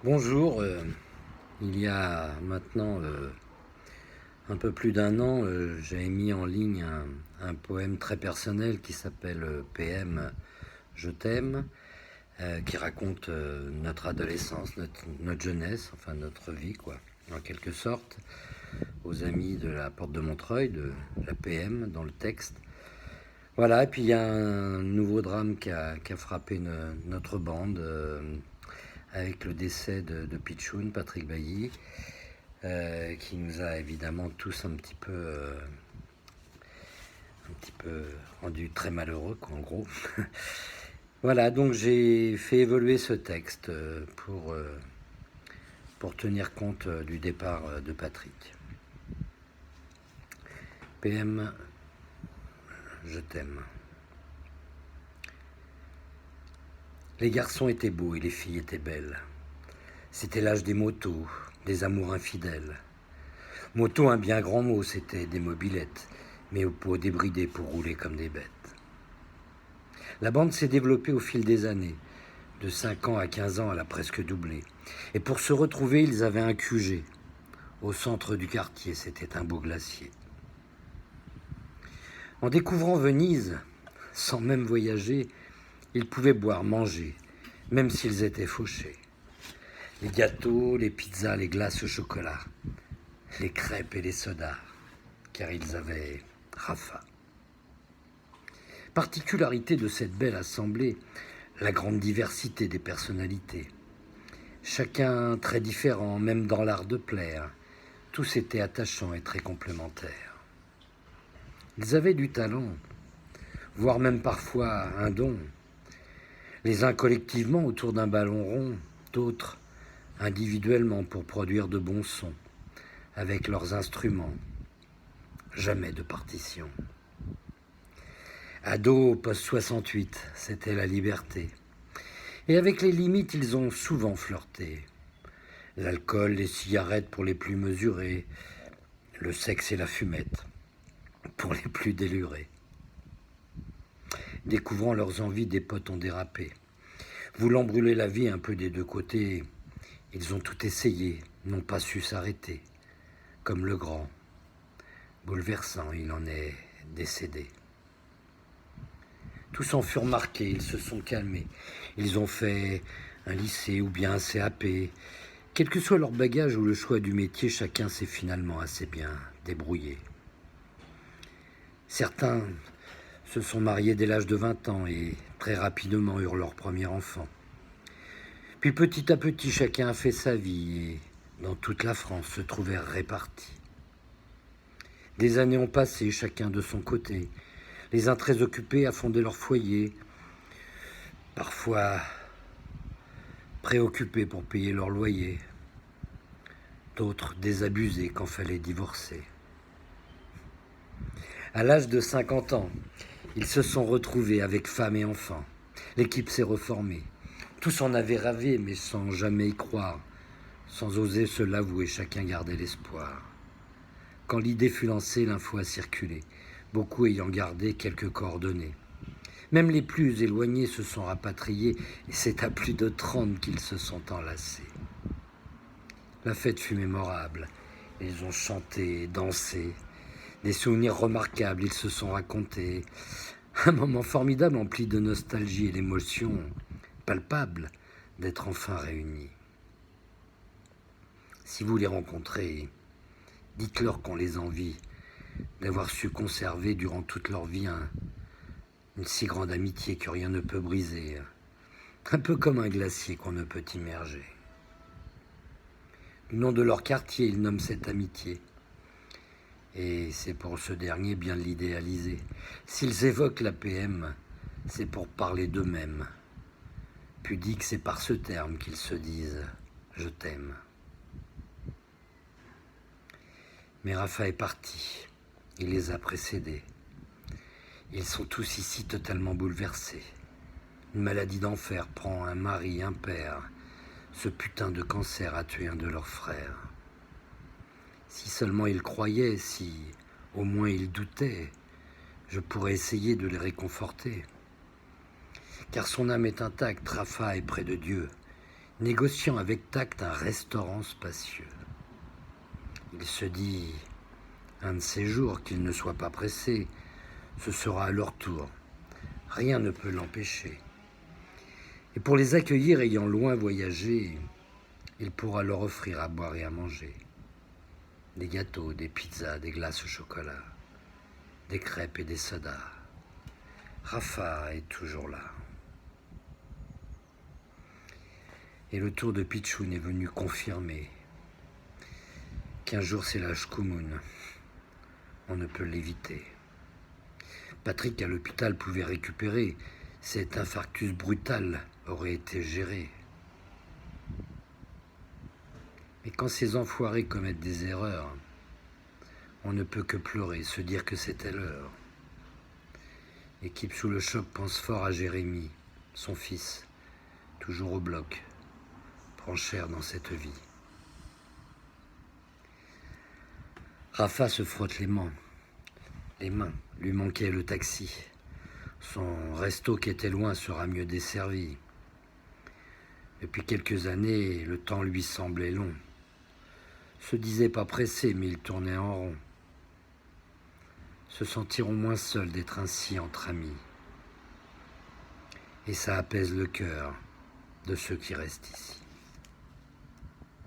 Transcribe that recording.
Bonjour, il y a maintenant un peu plus d'un an, j'ai mis en ligne un poème très personnel qui s'appelle PM, Je t'aime, qui raconte notre adolescence, notre jeunesse, enfin notre vie, quoi, en quelque sorte, aux amis de la Porte de Montreuil, de la PM dans le texte. Voilà, et puis il y a un nouveau drame qui a frappé notre bande avec le décès de Pichoun, Patrick Bailly, qui nous a évidemment tous un petit peu rendus très malheureux, quoi, en gros. Voilà, donc j'ai fait évoluer ce texte pour tenir compte du départ de Patrick. PM, je t'aime. Les garçons étaient beaux et les filles étaient belles. C'était l'âge des motos, des amours infidèles. Moto, un bien grand mot, c'était des mobylettes, mais aux peaux débridées pour rouler comme des bêtes. La bande s'est développée au fil des années. De 5 ans à 15 ans, elle a presque doublé. Et pour se retrouver, ils avaient un QG. Au centre du quartier, c'était un beau glacier. En découvrant Venise, sans même voyager, ils pouvaient boire, manger, même s'ils étaient fauchés. Les gâteaux, les pizzas, les glaces au chocolat, les crêpes et les sodas, car ils avaient Rafa. Particularité de cette belle assemblée, la grande diversité des personnalités. Chacun très différent, même dans l'art de plaire. Tous étaient attachants et très complémentaires. Ils avaient du talent, voire même parfois un don. Les uns collectivement autour d'un ballon rond, d'autres individuellement pour produire de bons sons, avec leurs instruments. Jamais de partition. Ado post-68, c'était la liberté. Et avec les limites, ils ont souvent flirté. L'alcool, les cigarettes pour les plus mesurés, le sexe et la fumette pour les plus délurés. Découvrant leurs envies, des potes ont dérapé. Voulant brûler la vie un peu des deux côtés, ils ont tout essayé, n'ont pas su s'arrêter. Comme le grand. Bouleversant, il en est décédé. Tous en furent marqués, ils se sont calmés. Ils ont fait un lycée ou bien un CAP. Quel que soit leur bagage ou le choix du métier, chacun s'est finalement assez bien débrouillé. Certains se sont mariés dès l'âge de 20 ans et très rapidement eurent leur premier enfant. Puis petit à petit, chacun a fait sa vie et dans toute la France se trouvèrent répartis. Des années ont passé, chacun de son côté. Les uns très occupés à fonder leur foyer, parfois préoccupés pour payer leur loyer, d'autres désabusés quand fallait divorcer. À l'âge de 50 ans, ils se sont retrouvés avec femmes et enfants. L'équipe s'est reformée. Tous en avaient rêvé, mais sans jamais y croire, sans oser se l'avouer, chacun gardait l'espoir. Quand l'idée fut lancée, l'info a circulé, beaucoup ayant gardé quelques coordonnées. Même les plus éloignés se sont rapatriés, et c'est à plus de 30 qu'ils se sont enlacés. La fête fut mémorable. Ils ont chanté, dansé. Des souvenirs remarquables, ils se sont racontés. Un moment formidable empli de nostalgie et d'émotion palpable d'être enfin réunis. Si vous les rencontrez, dites-leur qu'on les envie d'avoir su conserver durant toute leur vie une si grande amitié que rien ne peut briser, un peu comme un glacier qu'on ne peut immerger. Du nom de leur quartier, ils nomment cette amitié. Et c'est pour ce dernier bien de l'idéaliser. S'ils évoquent la PM, c'est pour parler d'eux-mêmes. Pudique, c'est par ce terme qu'ils se disent « je t'aime ». Mais Rafa est parti, il les a précédés. Ils sont tous ici totalement bouleversés. Une maladie d'enfer prend un mari, un père. Ce putain de cancer a tué un de leurs frères. Si seulement ils croyaient, si au moins ils doutaient, je pourrais essayer de les réconforter. Car son âme est intacte, Rafa est près de Dieu. négociant avec tact un restaurant spacieux. Il se dit, un de ces jours, qu'il ne soit pas pressé, ce sera à leur tour. Rien ne peut l'empêcher. Et pour les accueillir ayant loin voyagé, il pourra leur offrir à boire et à manger. Des gâteaux, des pizzas, des glaces au chocolat, des crêpes et des sodas. Rafa est toujours là. Et le tour de Pitchoun est venu confirmer qu'un jour c'est la Shkumun. On ne peut l'éviter. Patrick à l'hôpital pouvait récupérer. Cet infarctus brutal aurait été géré. Mais quand ces enfoirés commettent des erreurs, on ne peut que pleurer, se dire que c'était l'heure. L'équipe sous le choc pense fort à Jérémy, son fils, toujours au bloc, prend cher dans cette vie. Rafa se frotte les mains, lui manquait le taxi. Son resto qui était loin sera mieux desservi. Depuis quelques années, le temps lui semblait long. Se disait pas pressé, mais il tournait en rond. Se sentiront moins seuls d'être ainsi entre amis. Et ça apaise le cœur de ceux qui restent ici.